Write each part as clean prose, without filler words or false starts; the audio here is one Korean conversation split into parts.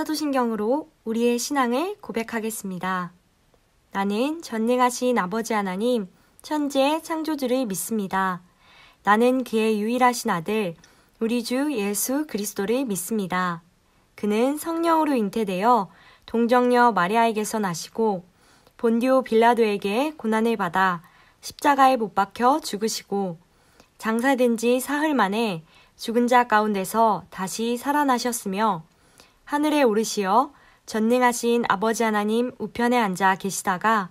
사도신경으로 우리의 신앙을 고백하겠습니다. 나는 전능하신 아버지 하나님, 천지의 창조주를 믿습니다. 나는 그의 유일하신 아들, 우리 주 예수 그리스도를 믿습니다. 그는 성령으로 잉태되어 동정녀 마리아에게서 나시고 본디오 빌라도에게 고난을 받아 십자가에 못 박혀 죽으시고 장사된 지 사흘 만에 죽은 자 가운데서 다시 살아나셨으며 하늘에 오르시어 전능하신 아버지 하나님 우편에 앉아 계시다가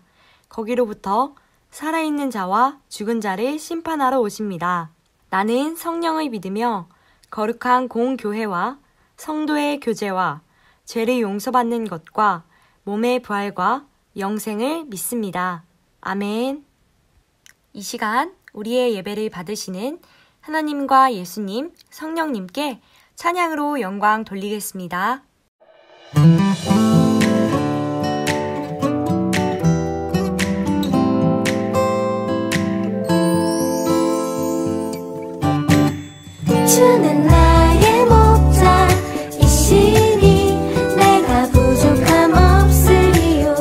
거기로부터 살아있는 자와 죽은 자를 심판하러 오십니다. 나는 성령을 믿으며 거룩한 공교회와 성도의 교제와 죄를 용서받는 것과 몸의 부활과 영생을 믿습니다. 아멘. 이 시간 우리의 예배를 받으시는 하나님과 예수님, 성령님께 찬양으로 영광 돌리겠습니다. 주는 나의 목자이시니 내가 부족함 없으리요.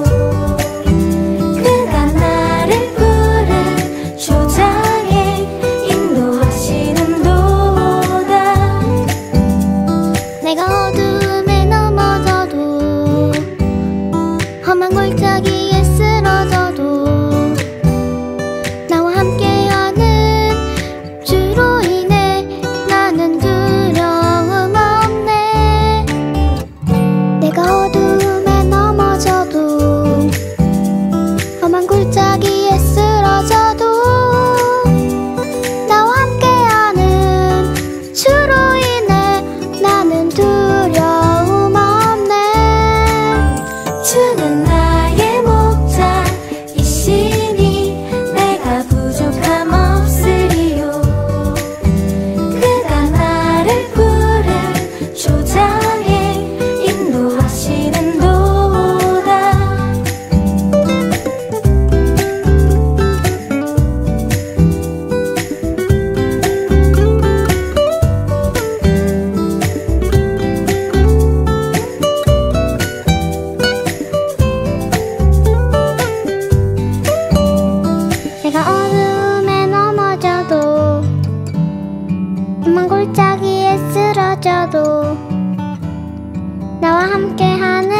그가 나를 푸른 초장에 인도하시는 도다. 내가 어둠에 넘어져도 험한 골짜기에 쓰러져도 나와 함께하는 주로 인해 나는 두려움 없네. 내가 어둠에 넘어져도 험한 골짜기에 쓰러져도 나와 함께하는 주로 인해 나는 두려움 없네. 주는 나의 목자이시니 내가 부족함 없으리요. 그가 나를 푸른 초장에 인도하시는 도다. 내가 어둠에 넘어져도 험한 골짜기에 쓰러져도 나와 함께하는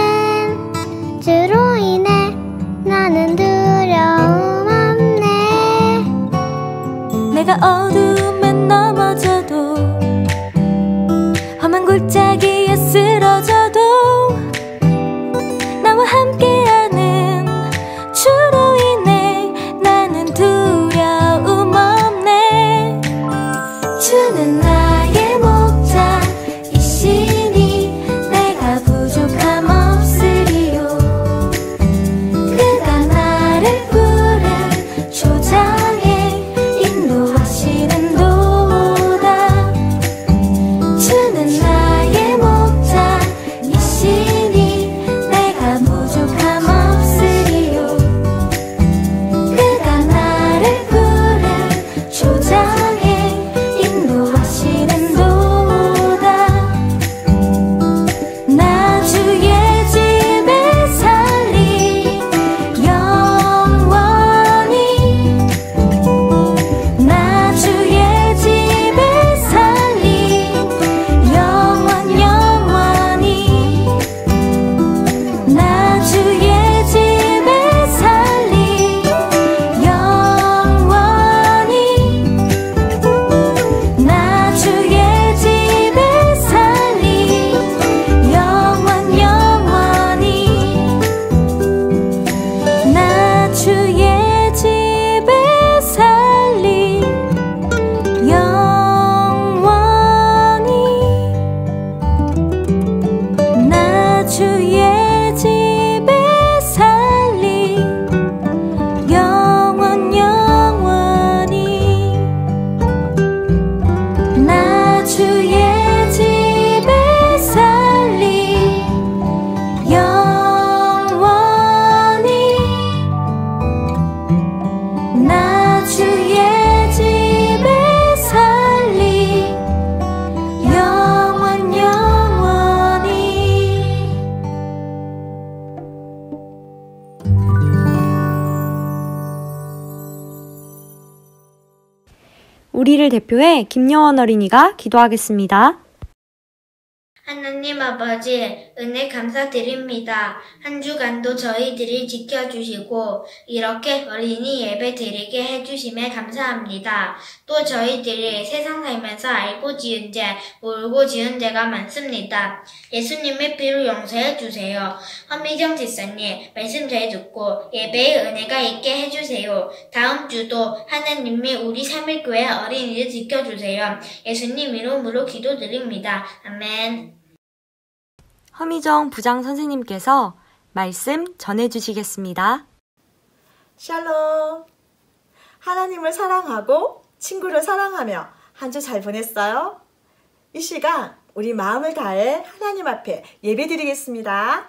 주로 인해 나는 두려움 없네. 내가 어둠에 넘어져도 험한 골짜기에 쓰러져도 나와 함께하는 주로 인해 나는 두려움 없네. 주는 나의 목자이시니 내가 부족함 없으리요. 그가 나를 푸른 초장에 인도하시는 우리를 대표해 김여원 어린이가 기도하겠습니다. 하나님 아버지, 은혜 감사드립니다. 한 주간도 저희들을 지켜주시고 이렇게 어린이 예배 드리게 해주심에 감사합니다. 또 저희들이 세상 살면서 알고 지은 죄, 모르고 지은 죄가 많습니다. 예수님의 피로 용서해 주세요. 허미정 집사님, 말씀 잘 듣고 예배의 은혜가 있게 해주세요. 다음 주도 하나님이 우리 3일교회 어린이를 지켜주세요. 예수님 이름으로 기도드립니다. 아멘. 허미정 부장 선생님께서 말씀 전해주시겠습니다. 샬롬! 하나님을 사랑하고 친구를 사랑하며 한 주 잘 보냈어요? 이 시간 우리 마음을 다해 하나님 앞에 예배드리겠습니다.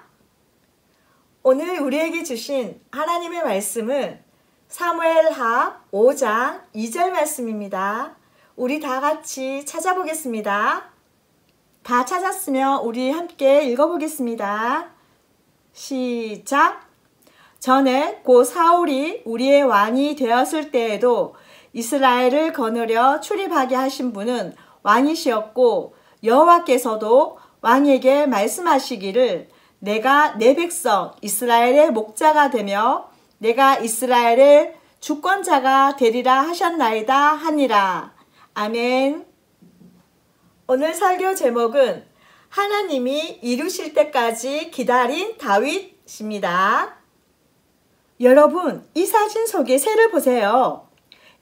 오늘 우리에게 주신 하나님의 말씀은 사무엘하 5장 2절 말씀입니다. 우리 다 같이 찾아보겠습니다. 다 찾았으면 우리 함께 읽어보겠습니다. 시작! 전에 고 사울이 우리의 왕이 되었을 때에도 이스라엘을 거느려 출입하게 하신 분은 왕이시었고 여호와께서도 왕에게 말씀하시기를 내가 내 백성 이스라엘의 목자가 되며 내가 이스라엘의 주권자가 되리라 하셨나이다 하니라. 아멘. 오늘 설교 제목은 하나님이 이루실 때까지 기다린 다윗입니다. 여러분, 이 사진 속의 새를 보세요.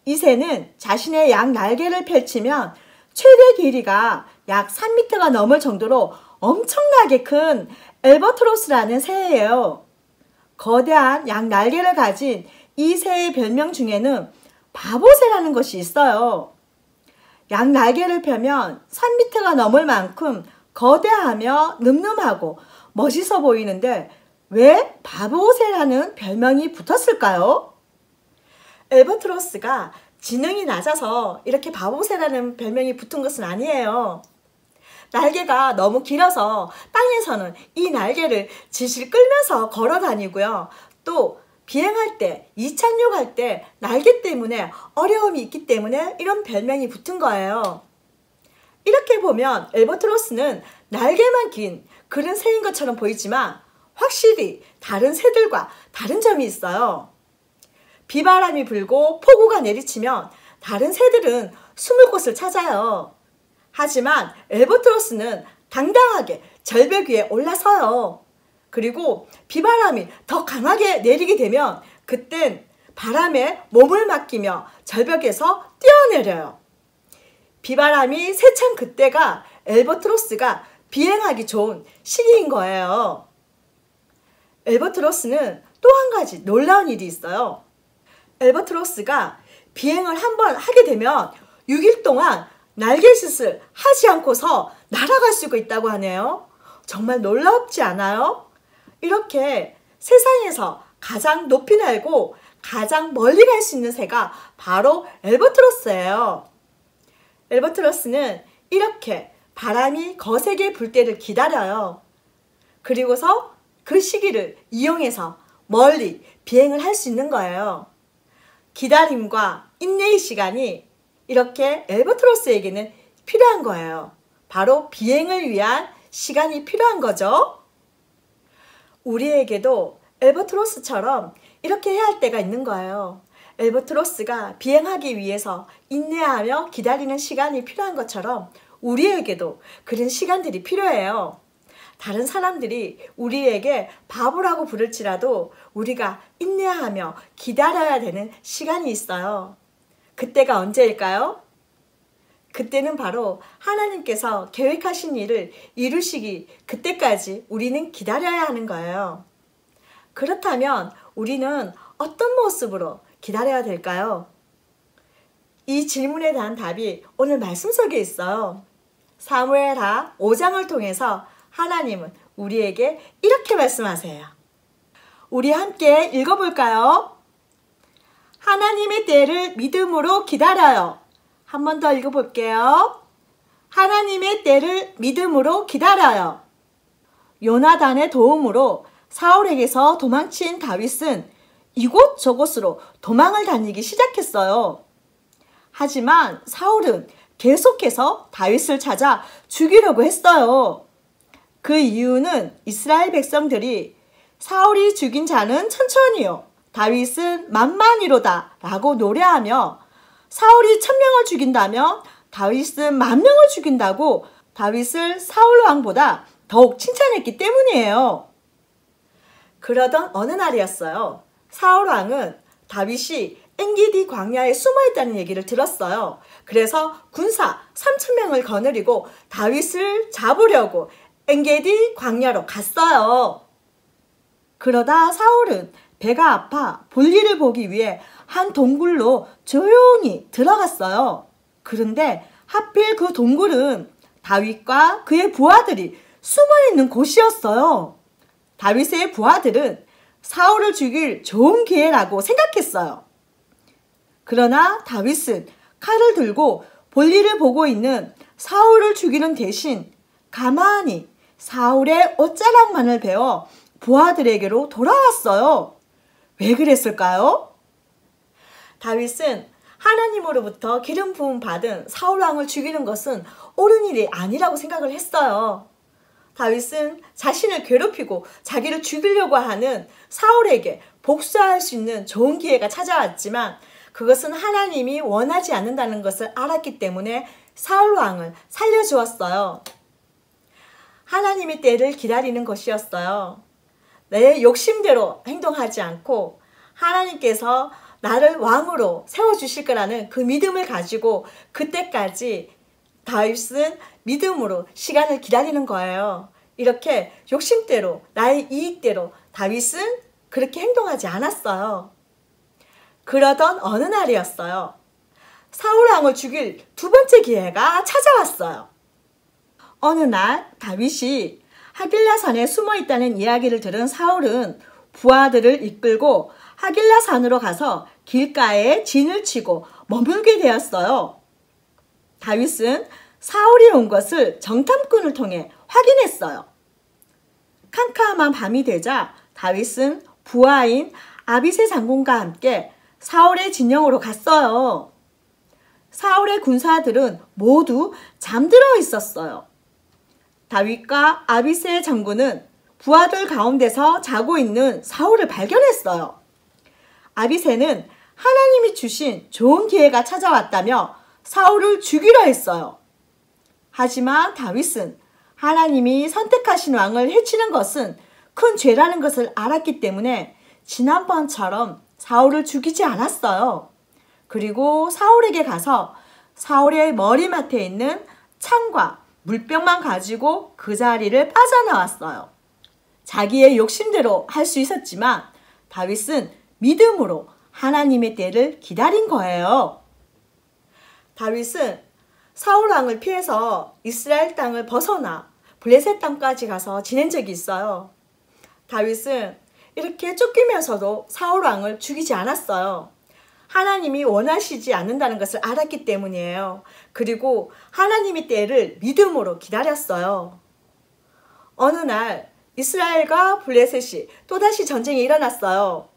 이 새는 자신의 양 날개를 펼치면 최대 길이가 약 3m가 넘을 정도로 엄청나게 큰 엘버트로스라는 새예요. 거대한 양 날개를 가진 이 새의 별명 중에는 바보새라는 것이 있어요. 양 날개를 펴면 3m가 넘을 만큼 거대하며 늠름하고 멋있어 보이는데 왜 바보새라는 별명이 붙었을까요? 엘버트로스가 지능이 낮아서 이렇게 바보새라는 별명이 붙은 것은 아니에요. 날개가 너무 길어서 땅에서는 이 날개를 질질 끌면서 걸어 다니고요. 또 비행할 때, 이착륙할 때 날개 때문에 어려움이 있기 때문에 이런 별명이 붙은 거예요. 이렇게 보면 엘버트로스는 날개만 긴 그런 새인 것처럼 보이지만 확실히 다른 새들과 다른 점이 있어요. 비바람이 불고 폭우가 내리치면 다른 새들은 숨을 곳을 찾아요. 하지만 엘버트로스는 당당하게 절벽 위에 올라서요. 그리고 비바람이 더 강하게 내리게 되면 그땐 바람에 몸을 맡기며 절벽에서 뛰어내려요. 비바람이 세찬 그때가 엘버트로스가 비행하기 좋은 시기인 거예요. 엘버트로스는 또 한 가지 놀라운 일이 있어요. 엘버트로스가 비행을 한번 하게 되면 6일 동안 날개짓을 하지 않고서 날아갈 수가 있다고 하네요. 정말 놀랍지 않아요? 이렇게 세상에서 가장 높이 날고 가장 멀리 갈 수 있는 새가 바로 엘버트로스예요. 엘버트로스는 이렇게 바람이 거세게 불 때를 기다려요. 그리고서 그 시기를 이용해서 멀리 비행을 할 수 있는 거예요. 기다림과 인내의 시간이 이렇게 엘버트로스에게는 필요한 거예요. 바로 비행을 위한 시간이 필요한 거죠. 우리에게도 엘버트로스처럼 이렇게 해야 할 때가 있는 거예요. 엘버트로스가 비행하기 위해서 인내하며 기다리는 시간이 필요한 것처럼 우리에게도 그런 시간들이 필요해요. 다른 사람들이 우리에게 바보라고 부를지라도 우리가 인내하며 기다려야 되는 시간이 있어요. 그때가 언제일까요? 그때는 바로 하나님께서 계획하신 일을 이루시기 그때까지 우리는 기다려야 하는 거예요. 그렇다면 우리는 어떤 모습으로 기다려야 될까요? 이 질문에 대한 답이 오늘 말씀 속에 있어요. 사무엘하 5장을 통해서 하나님은 우리에게 이렇게 말씀하세요. 우리 함께 읽어볼까요? 하나님의 때를 믿음으로 기다려요. 한 번 더 읽어볼게요. 하나님의 때를 믿음으로 기다려요. 요나단의 도움으로 사울에게서 도망친 다윗은 이곳저곳으로 도망을 다니기 시작했어요. 하지만 사울은 계속해서 다윗을 찾아 죽이려고 했어요. 그 이유는 이스라엘 백성들이 사울이 죽인 자는 천천히요, 다윗은 만만이로다 라고 노래하며 사울이 1000명을 죽인다면 다윗은 10,000명을 죽인다고 다윗을 사울 왕보다 더욱 칭찬했기 때문이에요. 그러던 어느 날이었어요. 사울 왕은 다윗이 엔게디 광야에 숨어있다는 얘기를 들었어요. 그래서 군사 3,000명을 거느리고 다윗을 잡으려고 엔게디 광야로 갔어요. 그러다 사울은 배가 아파 볼일을 보기 위해 한 동굴로 조용히 들어갔어요. 그런데 하필 그 동굴은 다윗과 그의 부하들이 숨어있는 곳이었어요. 다윗의 부하들은 사울을 죽일 좋은 기회라고 생각했어요. 그러나 다윗은 칼을 들고 볼일을 보고 있는 사울을 죽이는 대신 가만히 사울의 옷자락만을 베어 부하들에게로 돌아왔어요. 왜 그랬을까요? 다윗은 하나님으로부터 기름 부음 받은 사울 왕을 죽이는 것은 옳은 일이 아니라고 생각을 했어요. 다윗은 자신을 괴롭히고 자기를 죽이려고 하는 사울에게 복수할 수 있는 좋은 기회가 찾아왔지만 그것은 하나님이 원하지 않는다는 것을 알았기 때문에 사울 왕을 살려주었어요. 하나님의 때를 기다리는 것이었어요. 내 욕심대로 행동하지 않고 하나님께서 나를 왕으로 세워주실 거라는 그 믿음을 가지고 그때까지 다윗은 믿음으로 시간을 기다리는 거예요. 이렇게 욕심대로 나의 이익대로 다윗은 그렇게 행동하지 않았어요. 그러던 어느 날이었어요. 사울 왕을 죽일 두 번째 기회가 찾아왔어요. 어느 날 다윗이 하길라산에 숨어 있다는 이야기를 들은 사울은 부하들을 이끌고 하길라산으로 가서 길가에 진을 치고 머물게 되었어요. 다윗은 사울이 온 것을 정탐꾼을 통해 확인했어요. 캄캄한 밤이 되자 다윗은 부하인 아비새 장군과 함께 사울의 진영으로 갔어요. 사울의 군사들은 모두 잠들어 있었어요. 다윗과 아비새 장군은 부하들 가운데서 자고 있는 사울을 발견했어요. 아비새는 하나님이 주신 좋은 기회가 찾아왔다며 사울을 죽이려 했어요. 하지만 다윗은 하나님이 선택하신 왕을 해치는 것은 큰 죄라는 것을 알았기 때문에 지난번처럼 사울을 죽이지 않았어요. 그리고 사울에게 가서 사울의 머리맡에 있는 창과 물병만 가지고 그 자리를 빠져나왔어요. 자기의 욕심대로 할 수 있었지만 다윗은 믿음으로 하나님의 때를 기다린 거예요. 다윗은 사울 왕을 피해서 이스라엘 땅을 벗어나 블레셋 땅까지 가서 지낸 적이 있어요. 다윗은 이렇게 쫓기면서도 사울 왕을 죽이지 않았어요. 하나님이 원하시지 않는다는 것을 알았기 때문이에요. 그리고 하나님의 때를 믿음으로 기다렸어요. 어느 날 이스라엘과 블레셋이 또다시 전쟁이 일어났어요.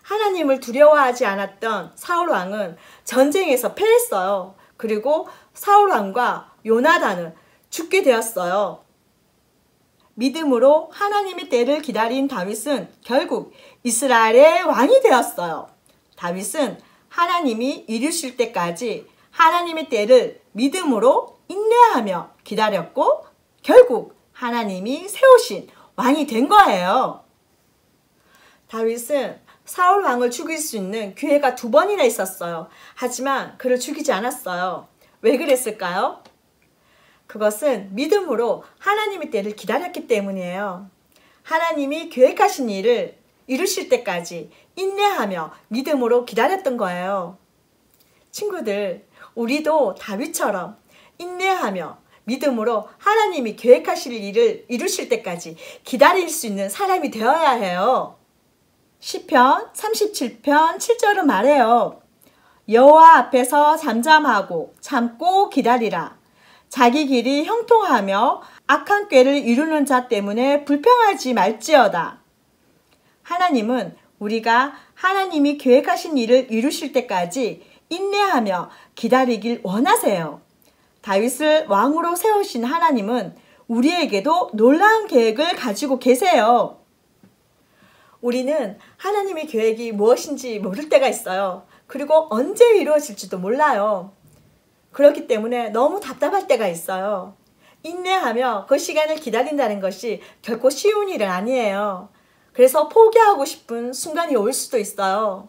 하나님을 두려워하지 않았던 사울 왕은 전쟁에서 패했어요. 그리고 사울 왕과 요나단은 죽게 되었어요. 믿음으로 하나님의 때를 기다린 다윗은 결국 이스라엘의 왕이 되었어요. 다윗은 하나님이 이루실 때까지 하나님의 때를 믿음으로 인내하며 기다렸고 결국 하나님이 세우신 왕이 된 거예요. 다윗은 사울 왕을 죽일 수 있는 기회가 2번이나 있었어요. 하지만 그를 죽이지 않았어요. 왜 그랬을까요? 그것은 믿음으로 하나님의 때를 기다렸기 때문이에요. 하나님이 계획하신 일을 이루실 때까지 인내하며 믿음으로 기다렸던 거예요. 친구들, 우리도 다윗처럼 인내하며 믿음으로 하나님이 계획하실 일을 이루실 때까지 기다릴 수 있는 사람이 되어야 해요. 시편 37편 7절은 말해요. 여호와 앞에서 잠잠하고 참고 기다리라. 자기 길이 형통하며 악한 꾀를 이루는 자 때문에 불평하지 말지어다. 하나님은 우리가 하나님이 계획하신 일을 이루실 때까지 인내하며 기다리길 원하세요. 다윗을 왕으로 세우신 하나님은 우리에게도 놀라운 계획을 가지고 계세요. 우리는 하나님의 계획이 무엇인지 모를 때가 있어요. 그리고 언제 이루어질지도 몰라요. 그렇기 때문에 너무 답답할 때가 있어요. 인내하며 그 시간을 기다린다는 것이 결코 쉬운 일은 아니에요. 그래서 포기하고 싶은 순간이 올 수도 있어요.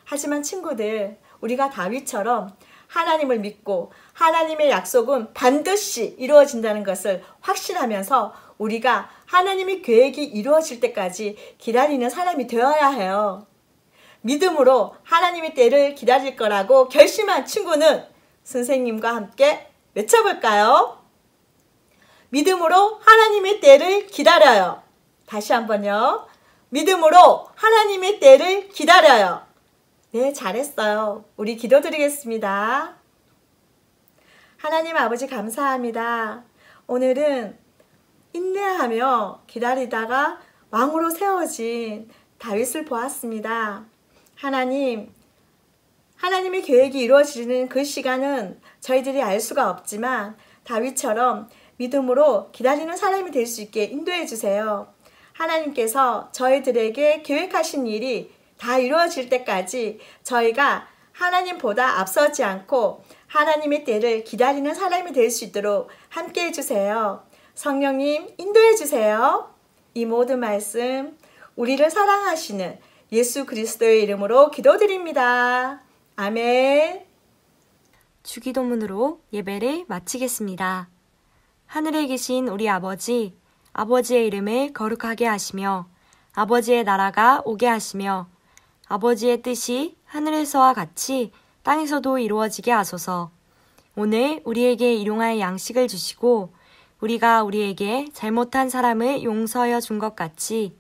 하지만 친구들, 우리가 다윗처럼 하나님을 믿고 하나님의 약속은 반드시 이루어진다는 것을 확신하면서 우리가 하나님의 계획이 이루어질 때까지 기다리는 사람이 되어야 해요. 믿음으로 하나님의 때를 기다릴 거라고 결심한 친구는 선생님과 함께 외쳐볼까요? 믿음으로 하나님의 때를 기다려요. 다시 한번요. 믿음으로 하나님의 때를 기다려요. 네, 잘했어요. 우리 기도드리겠습니다. 하나님 아버지 감사합니다. 오늘은 인내하며 기다리다가 왕으로 세워진 다윗을 보았습니다. 하나님의 계획이 이루어지는 그 시간은 저희들이 알 수가 없지만 다윗처럼 믿음으로 기다리는 사람이 될 수 있게 인도해 주세요. 하나님께서 저희들에게 계획하신 일이 다 이루어질 때까지 저희가 하나님보다 앞서지 않고 하나님의 때를 기다리는 사람이 될 수 있도록 함께 해주세요. 성령님 인도해 주세요. 이 모든 말씀 우리를 사랑하시는 예수 그리스도의 이름으로 기도드립니다. 아멘. 주기도문으로 예배를 마치겠습니다. 하늘에 계신 우리 아버지, 아버지의 이름을 거룩하게 하시며 아버지의 나라가 오게 하시며 아버지의 뜻이 하늘에서와 같이 땅에서도 이루어지게 하소서. 오늘 우리에게 일용할 양식을 주시고 우리가 우리에게 잘못한 사람을 용서하여 준 것 같이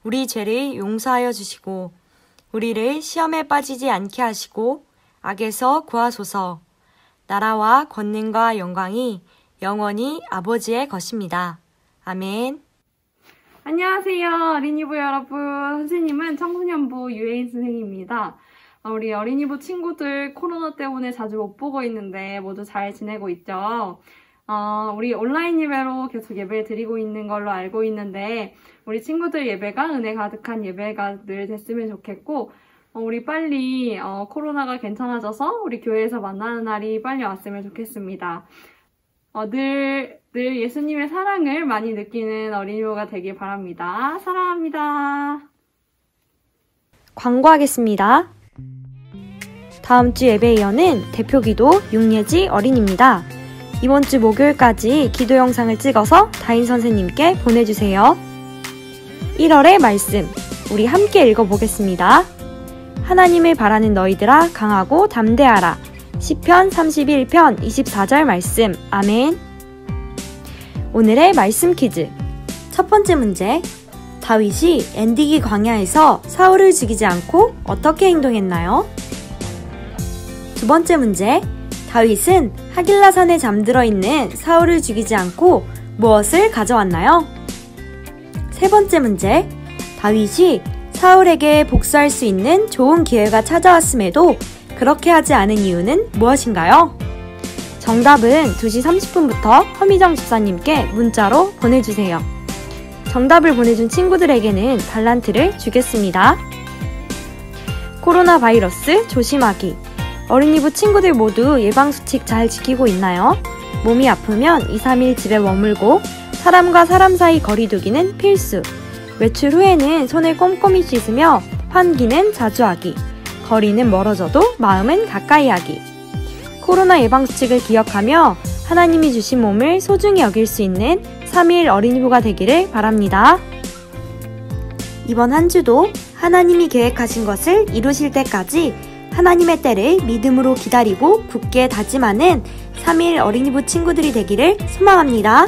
우리 죄를 용서하여 주시고 우리를 시험에 빠지지 않게 하시고 악에서 구하소서. 나라와 권능과 영광이 영원히 아버지의 것입니다. 아멘. 안녕하세요, 어린이부 여러분. 선생님은 청소년부 유혜인 선생님입니다. 우리 어린이부 친구들 코로나 때문에 자주 못 보고 있는데 모두 잘 지내고 있죠? 우리 온라인 예배로 계속 예배를 드리고 있는 걸로 알고 있는데 우리 친구들 예배가 은혜 가득한 예배가 늘 됐으면 좋겠고 우리 빨리 코로나가 괜찮아져서 우리 교회에서 만나는 날이 빨리 왔으면 좋겠습니다. 늘 예수님의 사랑을 많이 느끼는 어린이부가 되길 바랍니다. 사랑합니다. 광고하겠습니다. 다음 주 예배 이어는 대표기도 윤예지 어린입니다. 이번 주 목요일까지 기도 영상을 찍어서 다인 선생님께 보내주세요. 1월의 말씀, 우리 함께 읽어보겠습니다. 하나님을 바라는 너희들아 강하고 담대하라. 시편 31편 24절 말씀. 아멘. 오늘의 말씀 퀴즈. 첫 번째 문제. 다윗이 엔디기 광야에서 사울을 죽이지 않고 어떻게 행동했나요? 두 번째 문제. 다윗은 하길라산에 잠들어 있는 사울을 죽이지 않고 무엇을 가져왔나요? 세 번째 문제. 다윗이 사울에게 복수할 수 있는 좋은 기회가 찾아왔음에도 그렇게 하지 않은 이유는 무엇인가요? 정답은 2시 30분부터 허미정 집사님께 문자로 보내주세요. 정답을 보내준 친구들에게는 달란트를 주겠습니다. 코로나 바이러스 조심하기. 어린이부 친구들 모두 예방수칙 잘 지키고 있나요? 몸이 아프면 2-3일 집에 머물고 사람과 사람 사이 거리 두기는 필수. 외출 후에는 손을 꼼꼼히 씻으며 환기는 자주 하기. 거리는 멀어져도 마음은 가까이 하기. 코로나 예방수칙을 기억하며 하나님이 주신 몸을 소중히 여길 수 있는 3일 어린이부가 되기를 바랍니다. 이번 한 주도 하나님이 계획하신 것을 이루실 때까지 하나님의 때를 믿음으로 기다리고 굳게 다짐하는 3일 어린이부 친구들이 되기를 소망합니다.